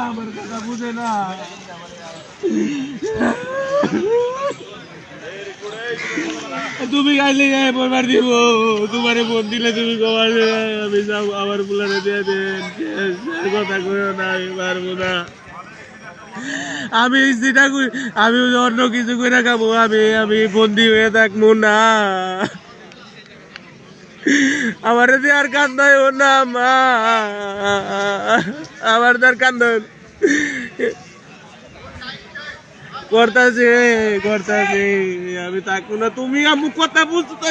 আমার কথা বুঝে না। তুমি গাইলে পরবার দিব, তোমারে ফোন দিলে তুমি কবার আমি যাও আমার বুলারে দিয়ে দেন। কথা কইও না, আমি পারবো না। আমি যেটা আমি অন্য কিছু করে খাবো, আমি বন্দি হয়ে থাকবো না। আমার আর কান্দায় না মা, আমার তার কান্দন করতেছে করতেছে, আমি থাকবো না। তুমি আমু কথা বুঝতে,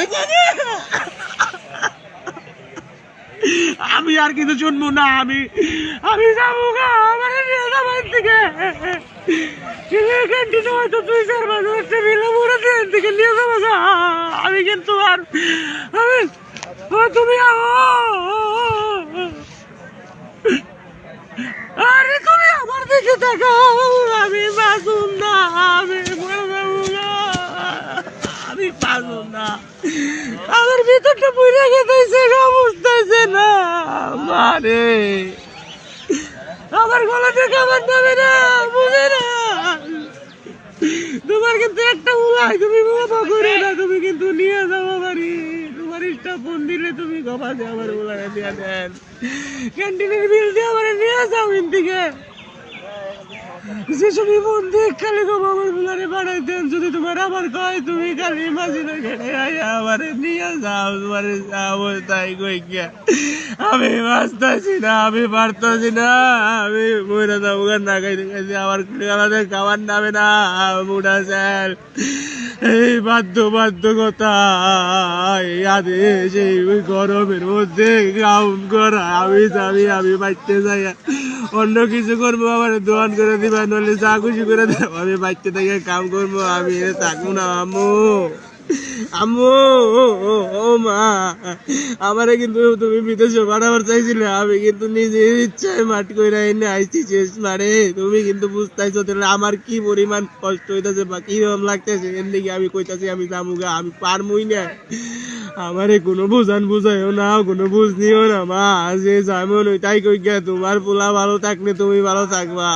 আমি আর কিছু শুনবো না। আমি যাবো গা, আমার থেকে ক্যান্টিনে হয়তো 2-4 মাস একটা মিলে মরে থেকে নিয়ে যাবো গা। আমি কিন্তু আর আমি তুমি আরে তুমি আমার দিকে তাকাও, আমি বাঁচুন না, আমি মরে যাবো গা, আমি বাঁচুন না। আমার ভিতরটা পুড়ে গেছে গা, বুঝতেছে না মারে। আমার গলাতে খাবার দেবে না, বুঝে না। তোমার কিন্তু একটা উলাই, তুমি বাবা করে না, তুমি কিন্তু নিয়ে যাবো বাড়ি। তোমার ইচ্ছা ফোন দিলে তুমি গবা দিয়ে আমার উলারে দিয়ে দেন, ক্যান্টিনের বিল দিয়ে আমার নিয়ে যাও ইন্দিকে। যে তুমি ফোন দিয়ে খালি গবা আমার উলারে বাড়াই দেন। যদি তোমার আমার কয় তুমি খালি মাঝিনে ঘেটে আমার নিয়ে যাও, তোমার যাবো তাই কই গিয়া। আমি বাঁচতেছি না, আমি পারতেছি না, আমি মরে যাবো না খাইতে খাইতে। আমার আমাদের খাবার নামে না বুড়া স্যার। এই বাধ্যবাধকতা, এই আদেশ, এই গরমের মধ্যে কাম করা। আমি বাড়তে যাই, অন্য কিছু করবো, আমার দোয়ান করে দিবা, নইলে যা খুশি করে দেবো। আমি বাড়তে থেকে কাম করবো, আমি থাকবো না আম্মু। আম্মু ও মা, আমারে কিন্তু তুমি বিদেশে পাঠাবার চাইছিলে, আমি কিন্তু নিজের ইচ্ছায় মাঠ কইরা এনে আইছি শেষ মারে। তুমি কিন্তু বুঝতেছো তাহলে আমার কি পরিমাণ কষ্ট হইতেছে বা কিরকম লাগতেছে। এর দিকে আমি কইতাছি আমি যামুগা, আমি পারমুই না। আমারে কোনো বুঝাইও না, কোনো বুঝ নিও না মা। যে যেমন তাই কই গিয়া, তোমার পোলা ভালো থাকলে তুমি ভালো থাকবা।